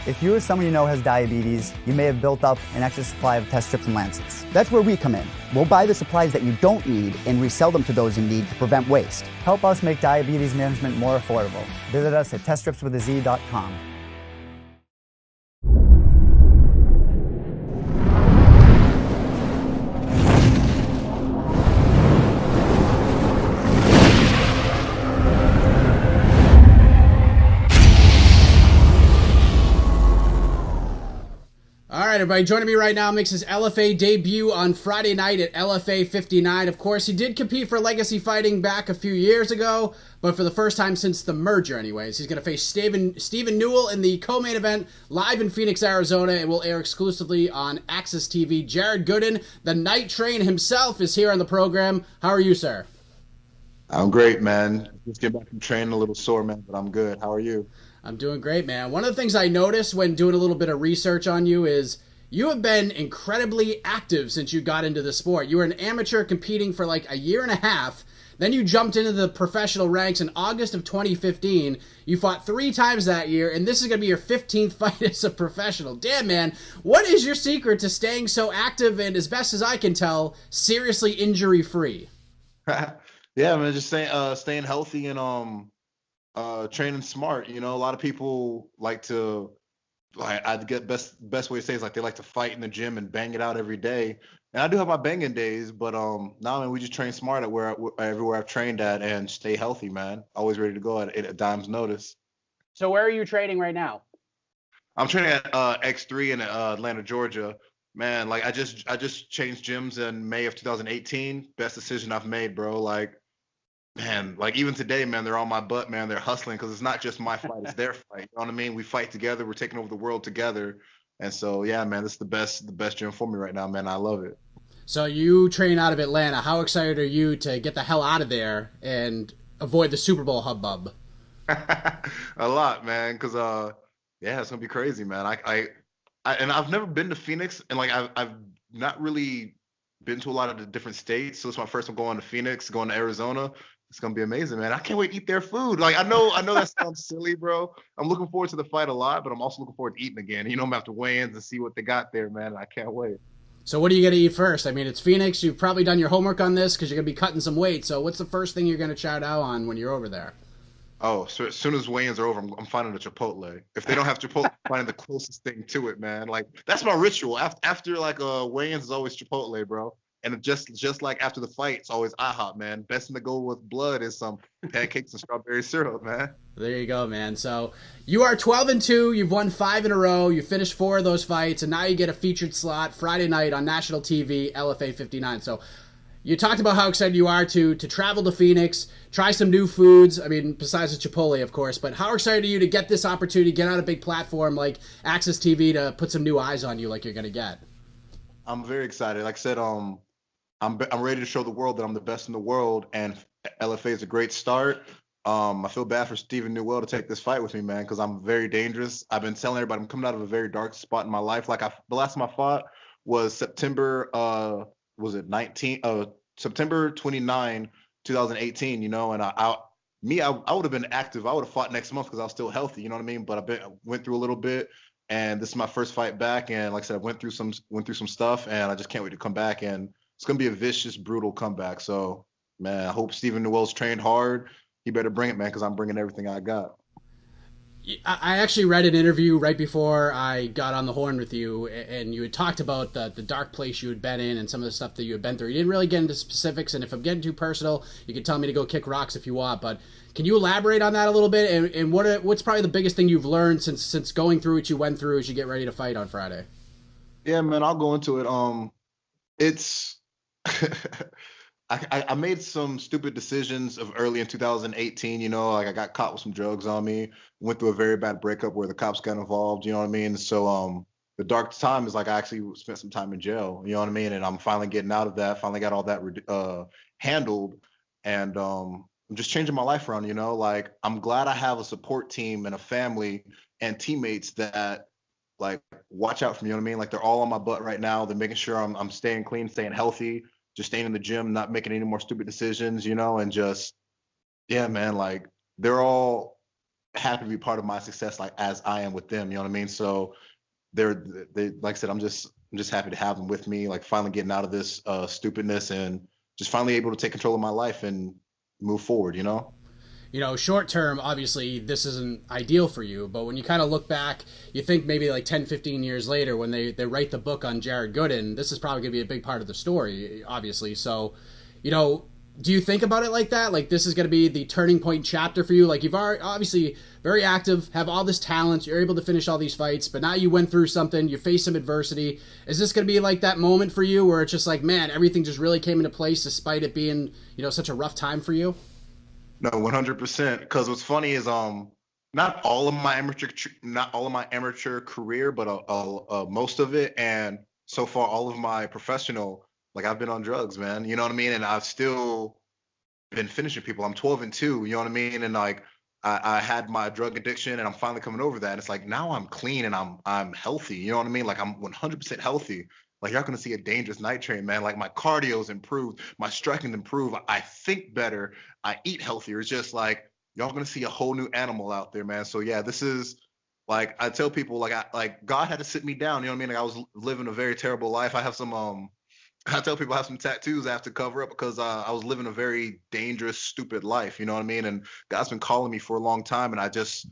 If you or someone you know has diabetes, you may have built up an extra supply of test strips and lancets. That's where we come in. We'll buy the supplies that you don't need and resell them to those in need to prevent waste. Help us make diabetes management more affordable. Visit us at teststripswithaz.com. All right, everybody, joining me right now makes his LFA debut on Friday night at LFA 59. Of course, he did compete for Legacy Fighting back a few years ago, but for the first time since the merger anyways. He's going to face Steven Newell in the co-main event live in Phoenix, Arizona. It will air exclusively on Access TV. Jared Gooden, the Nite Train himself, is here on the program. How are you, sir? I'm great, man. Just get back from training, a little sore, man, but I'm good. How are you? I'm doing great, man. One of the things I noticed when doing a little bit of research on you is you have been incredibly active since you got into the sport. You were an amateur competing for like a year and a half. Then you jumped into the professional ranks in August of 2015. You fought 3 times that year, and this is going to be your 15th fight as a professional. Damn, man. What is your secret to staying so active and, as best as I can tell, seriously injury-free? Yeah, man, just staying healthy and training smart. You know, a lot of people like to, I get best way to say is like they like to fight in the gym and bang it out every day. And I do have my banging days, but now, man, we just train smart at everywhere I've trained at and stay healthy, man. Always ready to go at a dime's notice. So where are you training right now? I'm training at X3 in Atlanta, Georgia. Man, like I just changed gyms in May of 2018. Best decision I've made, bro. Like, man, like even today, man, they're on my butt, man. They're hustling because it's not just my fight, it's their fight. You know what I mean? We fight together. We're taking over the world together. And so, yeah, man, this is the best gym for me right now, man. I love it. So you train out of Atlanta. How excited are you to get the hell out of there and avoid the Super Bowl hubbub? A lot, man, because yeah, it's gonna be crazy, man. And I've never been to Phoenix, and like I've not really been to a lot of the different states. So it's my first time going to Phoenix, going to Arizona. It's gonna be amazing, man. I can't wait to eat their food. Like I know that sounds silly, bro. I'm looking forward to the fight a lot, but I'm also looking forward to eating again. You know, I'm gonna have to weigh in and see what they got there, man. I can't wait. So what are you gonna eat first? I mean, it's Phoenix. You've probably done your homework on this because you're gonna be cutting some weight. So what's the first thing you're gonna chow down on when you're over there? Oh, so as soon as weigh-ins are over, I'm finding a Chipotle. If they don't have Chipotle, I'm finding the closest thing to it, man. Like that's my ritual. After like weigh-ins is always Chipotle, bro. And just like after the fight, it's always IHOP, man. Best thing to go with blood is some pancakes and strawberry syrup, man. There you go, man. So you are 12-2. You've won 5 in a row. You finished 4 of those fights, and now you get a featured slot Friday night on national TV, LFA 59. So you talked about how excited you are to travel to Phoenix, try some new foods. I mean, besides the Chipotle, of course. But how excited are you to get this opportunity, get on a big platform like Access TV to put some new eyes on you like you're going to get? I'm very excited. Like I said, I'm ready to show the world that I'm the best in the world, and LFA is a great start. I feel bad for Steven Newell to take this fight with me, man, because I'm very dangerous. I've been telling everybody I'm coming out of a very dark spot in my life. Like the last time I fought was September September 29, 2018. You know, and I would have been active. I would have fought next month because I was still healthy. You know what I mean? But I went through a little bit. And this is my first fight back, and like I said, I went through some stuff, and I just can't wait to come back. And it's gonna be a vicious, brutal comeback. So, man, I hope Steven Newell's trained hard. He better bring it, man, because I'm bringing everything I got. I actually read an interview right before I got on the horn with you, and you had talked about the dark place you had been in and some of the stuff that you had been through. You didn't really get into specifics, and if I'm getting too personal, you can tell me to go kick rocks if you want, but can you elaborate on that a little bit? And what's probably the biggest thing you've learned since going through what you went through as you get ready to fight on Friday? Yeah, man, I'll go into it. It's I made some stupid decisions of early in 2018, you know, like I got caught with some drugs on me, went through a very bad breakup where the cops got involved, you know what I mean? So the dark time is like I actually spent some time in jail, you know what I mean? And I'm finally getting out of that, finally got all that handled, and I'm just changing my life around, you know? Like I'm glad I have a support team and a family and teammates that like watch out for me, you know what I mean? Like they're all on my butt right now. They're making sure I'm staying clean, staying healthy, just staying in the gym, not making any more stupid decisions, you know, and just, yeah, man, like they're all happy to be part of my success, like as I am with them. You know what I mean? So they like I said, I'm just happy to have them with me. Like finally getting out of this stupidness and just finally able to take control of my life and move forward. You know. You know, short term, obviously, this isn't ideal for you, but when you kind of look back, you think maybe like 10, 15 years later when they write the book on Jared Gooden, this is probably going to be a big part of the story, obviously. So, you know, do you think about it like that? Like this is going to be the turning point chapter for you? Like you've already, obviously very active, have all this talent, you're able to finish all these fights, but now you went through something, you faced some adversity. Is this going to be like that moment for you where it's just like, man, everything just really came into place despite it being, you know, such a rough time for you? No, 100%. Because what's funny is not all of my amateur career, but most of it, and so far all of my professional, like I've been on drugs, man. You know what I mean? And I've still been finishing people. I'm 12-2. You know what I mean? And like I had my drug addiction, and I'm finally coming over that. And it's like now I'm clean and I'm healthy. You know what I mean? Like I'm 100% healthy. Like y'all gonna see a dangerous Nite Train, man. Like my cardio's improved, my striking's improved. I think better, I eat healthier. It's just like y'all gonna see a whole new animal out there, man. So yeah, this is like I tell people, like God had to sit me down. You know what I mean? Like I was living a very terrible life. I have some I tell people I have some tattoos I have to cover up because I was living a very dangerous, stupid life. You know what I mean? And God's been calling me for a long time, and I just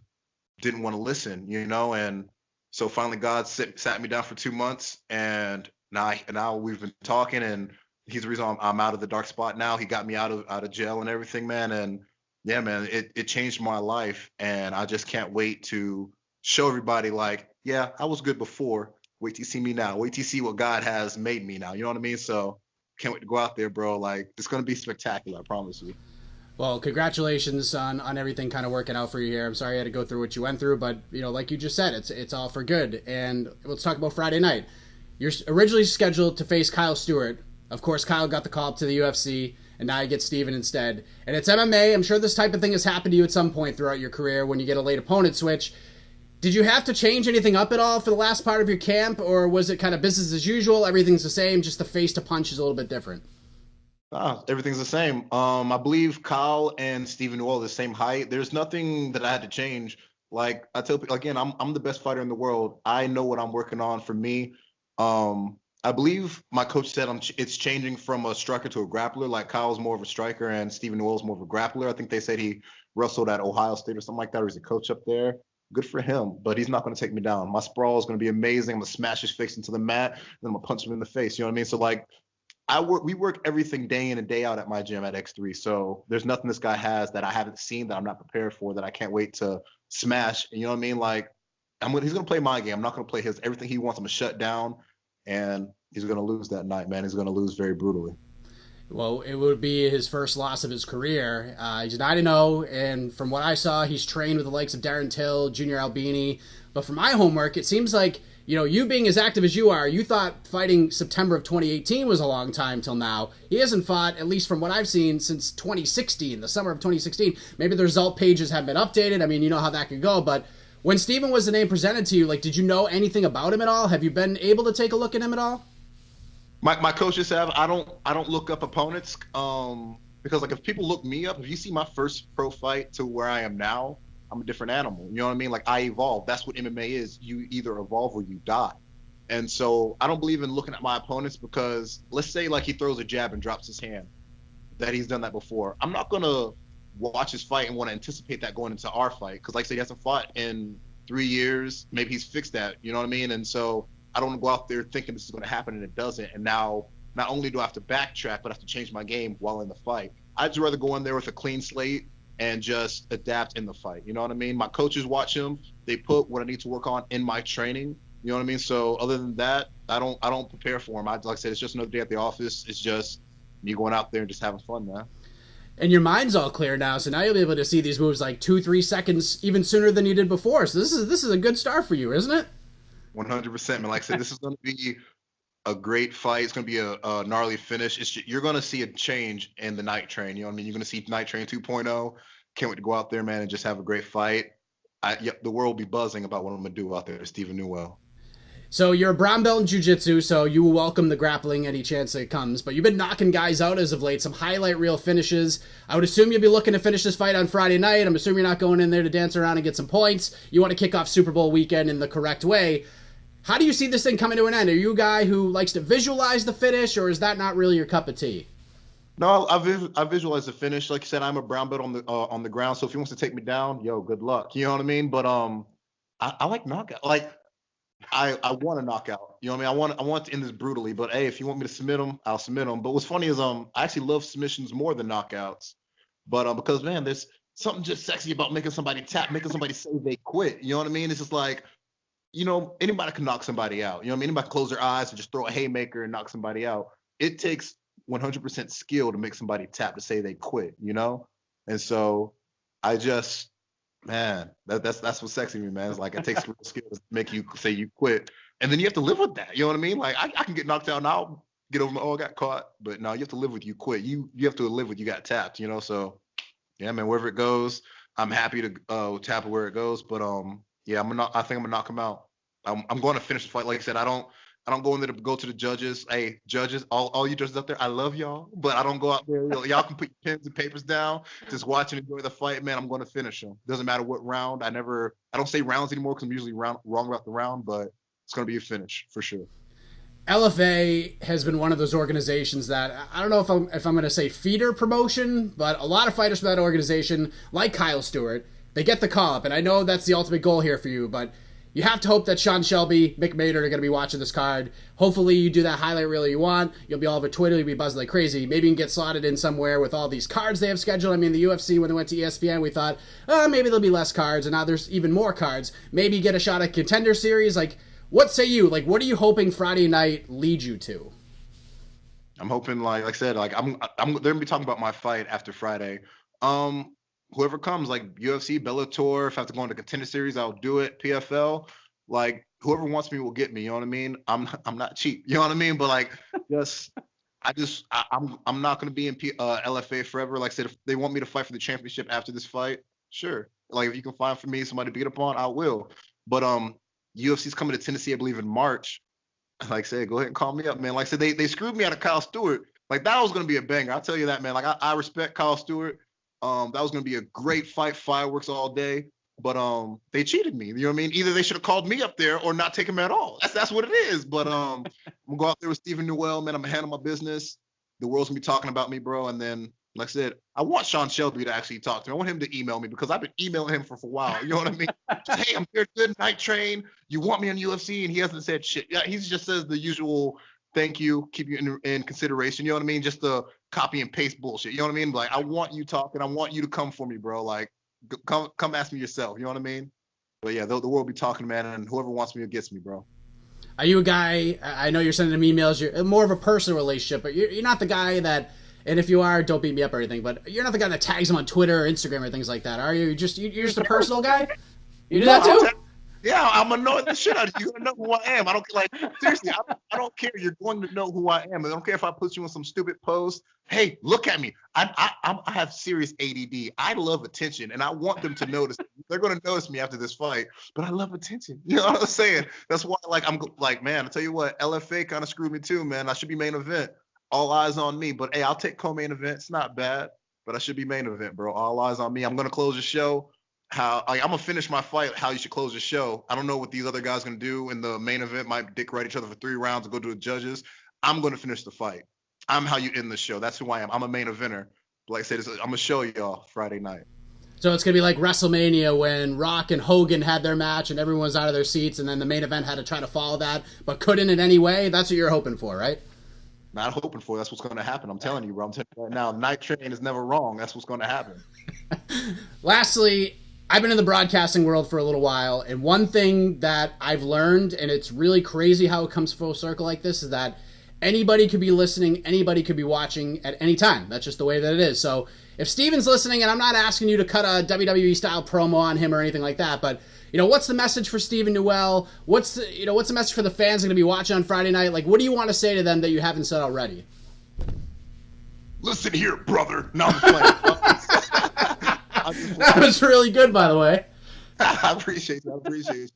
didn't want to listen. You know, and so finally God sat me down for 2 months, and now we've been talking, and he's the reason I'm out of the dark spot now. He got me out of jail and everything, man. And yeah, man, it changed my life, and I just can't wait to show everybody like, yeah, I was good before. Wait till you see me now. Wait till you see what God has made me now. You know what I mean? So can't wait to go out there, bro. Like it's gonna be spectacular, I promise you. Well, congratulations on everything kind of working out for you here. I'm sorry you had to go through what you went through, but you know, like you just said, it's all for good. And let's talk about Friday night. You're originally scheduled to face Kyle Stewart. Of course, Kyle got the call up to the UFC, and now you get Steven instead. And it's MMA. I'm sure this type of thing has happened to you at some point throughout your career when you get a late opponent switch. Did you have to change anything up at all for the last part of your camp, or was it kind of business as usual? Everything's the same, just the face to punch is a little bit different. Everything's the same. I believe Kyle and Steven Newell are the same height. There's nothing that I had to change. Like I tell people again, I'm the best fighter in the world. I know what I'm working on for me. I believe my coach said it's changing from a striker to a grappler. Like Kyle's more of a striker and Steven Newell's more of a grappler. I think they said he wrestled at Ohio State or something like that, or he's a coach up there. Good for him, but he's not going to take me down. My sprawl is going to be amazing. I'm going to smash his face into the mat, and then I'm going to punch him in the face. You know what I mean? So like, we work everything day in and day out at my gym at X3. So there's nothing this guy has that I haven't seen, that I'm not prepared for, that I can't wait to smash. And you know what I mean? Like he's going to play my game. I'm not going to play his. Everything he wants, I'm going to shut down, and he's going to lose that night, man. He's going to lose very brutally. Well, it would be his first loss of his career. He's 9-0, and from what I saw, he's trained with the likes of Darren Till, Junior Albini. But from my homework, it seems like, you know, you being as active as you are, you thought fighting September of 2018 was a long time till now. He hasn't fought, at least from what I've seen, since 2016, the summer of 2016. Maybe the result pages haven't been updated. I mean, you know how that could go. But when Steven was the name presented to you, like, did you know anything about him at all? Have you been able to take a look at him at all? My coaches have. I don't look up opponents because like if people look me up, if you see my first pro fight to where I am now, I'm a different animal. You know what I mean? Like I evolve. That's what MMA is. You either evolve or you die. And so I don't believe in looking at my opponents because let's say like he throws a jab and drops his hand, that he's done that before. I'm not gonna watch his fight and want to anticipate that going into our fight because like I said, he hasn't fought in 3 years. Maybe he's fixed that. You know what I mean? And so I don't want to go out there thinking this is going to happen and it doesn't. And now not only do I have to backtrack, but I have to change my game while in the fight. I'd just rather go in there with a clean slate and just adapt in the fight. You know what I mean? My coaches watch him. They put what I need to work on in my training. You know what I mean? So other than that, I don't prepare for him. Like I said, it's just another day at the office. It's just me going out there and just having fun, man. And your mind's all clear now, so now you'll be able to see these moves like 2-3 seconds even sooner than you did before. So this is a good start for you, isn't it? 100%, man. Like I said, this is going to be a great fight. It's going to be a gnarly finish. You're going to see a change in the Nite Train. You know what I mean? You're going to see Nite Train 2.0. Can't wait to go out there, man, and just have a great fight. The world will be buzzing about what I'm going to do out there to Steven Newell. So you're a brown belt in jiu-jitsu, so you will welcome the grappling any chance it comes. But you've been knocking guys out as of late, some highlight reel finishes. I would assume you'll be looking to finish this fight on Friday night. I'm assuming you're not going in there to dance around and get some points. You want to kick off Super Bowl weekend in the correct way. How do you see this thing coming to an end? Are you a guy who likes to visualize the finish, or is that not really your cup of tea? No, I visualize the finish. Like you said, I'm a brown belt on the ground. So if he wants to take me down, yo, good luck. You know what I mean? But I like knockout. Like I want a knockout. You know what I mean? I want to end this brutally. But hey, if you want me to submit him, I'll submit him. But what's funny is I actually love submissions more than knockouts. But because man, there's something just sexy about making somebody tap, making somebody say they quit. You know what I mean? It's just like, you know, anybody can knock somebody out. You know what I mean? Anybody can close their eyes and just throw a haymaker and knock somebody out. It takes 100% skill to make somebody tap to say they quit, you know? And so I just, man, that's what's sexy to me, man. It's like it takes real skill to make you say you quit. And then you have to live with that. You know what I mean? Like I can get knocked out and I'll get over I got caught. But no, you have to live with you quit. You have to live with you got tapped, you know? So yeah, man, wherever it goes, I'm happy to tap it where it goes. But yeah, I think I'm gonna knock him out. I'm going to finish the fight. Like I said, I don't go in there to go to the judges. Hey, judges, all you judges up there, I love y'all, but I don't go out there. Y'all can put your pens and papers down. Just watch and enjoy the fight, man. I'm going to finish them. Doesn't matter what round. I don't say rounds anymore because I'm usually wrong about the round, but it's going to be a finish for sure. LFA has been one of those organizations that I don't know if I'm going to say feeder promotion, but a lot of fighters from that organization, like Kyle Stewart, they get the call up, and I know that's the ultimate goal here for you, but you have to hope that Sean Shelby, Mick Maynard are going to be watching this card. Hopefully you do that highlight reel you want. You'll be all over Twitter. You'll be buzzing like crazy. Maybe you can get slotted in somewhere with all these cards they have scheduled. I mean, the UFC, when they went to ESPN, we thought, maybe there'll be less cards, and now there's even more cards. Maybe get a shot at Contender Series. Like, what say you? Like, what are you hoping Friday night leads you to? I'm hoping, like I said, like they're going to be talking about my fight after Friday. Whoever comes, like UFC, Bellator, if I have to go into Contender Series, I'll do it. PFL, like whoever wants me will get me. You know what I mean? I'm not cheap. You know what I mean? But like, I'm not gonna be in LFA forever. Like I said, if they want me to fight for the championship after this fight, sure. Like if you can find for me somebody to beat up on, I will. But UFC's coming to Tennessee, I believe, in March. Like I said, go ahead and call me up, man. Like I said, they screwed me out of Kyle Stewart. Like that was gonna be a banger. I'll tell you that, man. Like I respect Kyle Stewart. That was going to be a great fight, fireworks all day, but they cheated me. You know what I mean? Either they should have called me up there or not take him at all. That's what it is. But I'm going to go out there with Steven Newell, man. I'm going to handle my business. The world's going to be talking about me, bro. And then, like I said, I want Sean Shelby to actually talk to me. I want him to email me because I've been emailing him for a while. You know what I mean? Just, hey, I'm here, good Nite Train. You want me on UFC? And he hasn't said shit. Yeah, he just says the usual thank you, keep you in consideration. You know what I mean? Just the copy and paste bullshit. You know what I mean? Like, I want you talking. I want you to come for me, bro. Like, come ask me yourself. You know what I mean? But yeah, the world be talking, man, and whoever wants me gets me, bro. Are you a guy, I know you're sending him emails, you're more of a personal relationship, but you're not the guy that, and if you are, don't beat me up or anything, but you're not the guy that tags him on Twitter or Instagram or things like that, are you? You're just a personal guy? You do that too? Yeah, I'm annoying the shit out of you. You're gonna know who I am. I don't like seriously. I don't care. You're going to know who I am. I don't care if I put you in some stupid post. Hey, look at me. I have serious ADD. I love attention, and I want them to notice. They're gonna notice me after this fight, but I love attention. You know what I'm saying? That's why, like, I'm like, man. I tell you what, LFA kind of screwed me too, man. I should be main event. All eyes on me. But hey, I'll take co-main event. It's not bad, but I should be main event, bro. All eyes on me. I'm gonna close the show. I'm gonna finish my fight. How you should close the show. I don't know what these other guys gonna do in the main event. Might dick ride each other for 3 rounds and go to the judges. I'm gonna finish the fight. I'm how you end the show. That's who I am. I'm a main eventer. Like I said, I'm gonna show y'all Friday night. So it's gonna be like WrestleMania when Rock and Hogan had their match and everyone was out of their seats, and then the main event had to try to follow that, but couldn't in any way. That's what you're hoping for, right? Not hoping for. That's what's gonna happen. I'm telling you, bro. I'm telling you right now. Nite Train is never wrong. That's what's gonna happen. Lastly, I've been in the broadcasting world for a little while, and one thing that I've learned, and it's really crazy how it comes full circle like this, is that anybody could be listening, anybody could be watching at any time. That's just the way that it is. So if Steven's listening, and I'm not asking you to cut a WWE-style promo on him or anything like that, but what's the message for Steven Newell? What's the message for the fans that are going to be watching on Friday night? Like, what do you want to say to them that you haven't said already? Listen here, brother. No, I'm playing. That was really good, by the way. I appreciate that.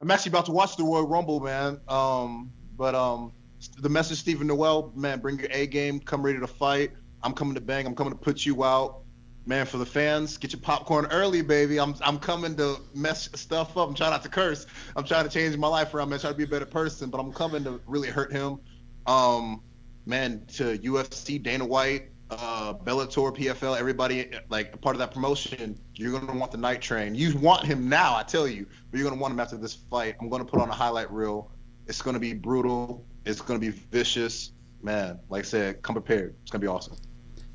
I'm actually about to watch the Royal Rumble, man. But the message, Steven Newell, man, bring your A game, come ready to fight. I'm coming to bang. I'm coming to put you out. Man, for the fans, get your popcorn early, baby. I'm coming to mess stuff up. I'm trying not to curse. I'm trying to change my life around, man. Trying to be a better person, but I'm coming to really hurt him. Man, to UFC, Dana White, Bellator, PFL, everybody like a part of that promotion, you're gonna want the Nite Train. You want him now, I tell you, but you're gonna want him after this fight. I'm gonna put on a highlight reel. It's gonna be brutal. It's gonna be vicious, man. Like I said, come prepared. It's gonna be awesome.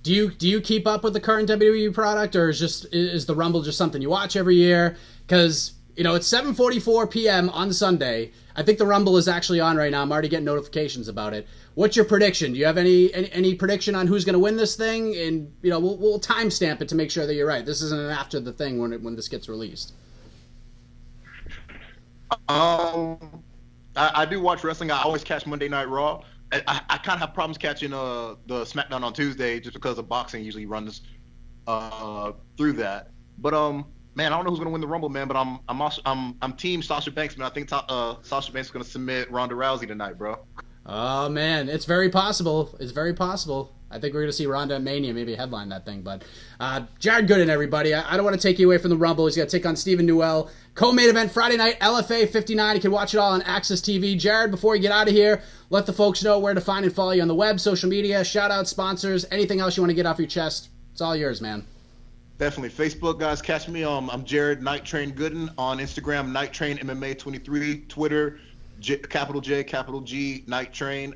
Do you keep up with the current WWE product, or is the Rumble just something you watch every year? Because it's 7:44 p.m. on Sunday. I think the Rumble is actually on right now. I'm already getting notifications about it. What's your prediction? Do you have any prediction on who's going to win this thing? And we'll timestamp it to make sure that you're right. This isn't an after the thing when this gets released. I do watch wrestling. I always catch Monday Night Raw. I kind of have problems catching the SmackDown on Tuesday just because of boxing usually runs through that. But man, I don't know who's gonna win the Rumble, man. But I'm team Sasha Banks, man. I think Sasha Banks is gonna submit Ronda Rousey tonight, bro. Oh man, it's very possible. It's very possible. I think we're going to see Ronda at Mania maybe headline that thing. But Jared Gooden, everybody. I don't want to take you away from the Rumble. He's going to take on Steven Newell. Co-main event Friday night, LFA 59. You can watch it all on Access TV. Jared, before you get out of here, let the folks know where to find and follow you on the web, social media, shout-out, sponsors, anything else you want to get off your chest. It's all yours, man. Definitely. Facebook, guys, catch me. I'm Jared Nite Train Gooden on Instagram, Nite Train MMA 23, Twitter, capital J, capital G, Nite Train.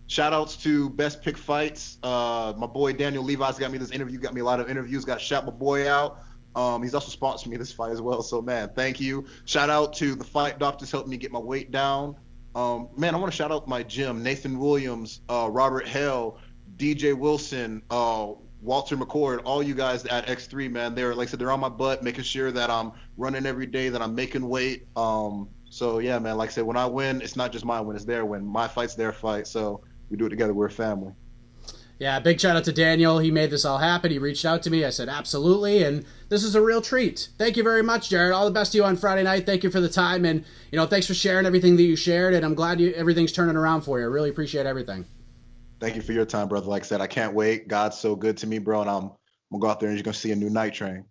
Shout outs to Best Pick Fights. My boy Daniel Levi's got me this interview, got me a lot of interviews, got to shout my boy out. He's also sponsored me this fight as well. So man, thank you. Shout out to the fight doctors helping me get my weight down. Man, I want to shout out my gym, Nathan Williams, Robert Hale, DJ Wilson, Walter McCord, all you guys at X3, man. They're, like I said, they're on my butt, making sure that I'm running every day, that I'm making weight. So yeah, man, like I said, when I win, it's not just my win, it's their win. My fight's their fight. So we do it together. We're a family. Yeah, big shout out to Daniel. He made this all happen. He reached out to me. I said, absolutely. And this is a real treat. Thank you very much, Jared. All the best to you on Friday night. Thank you for the time. And, thanks for sharing everything that you shared. And I'm glad everything's turning around for you. I really appreciate everything. Thank you for your time, brother. Like I said, I can't wait. God's so good to me, bro. And I'm going to go out there and you're going to see a new Nite Train.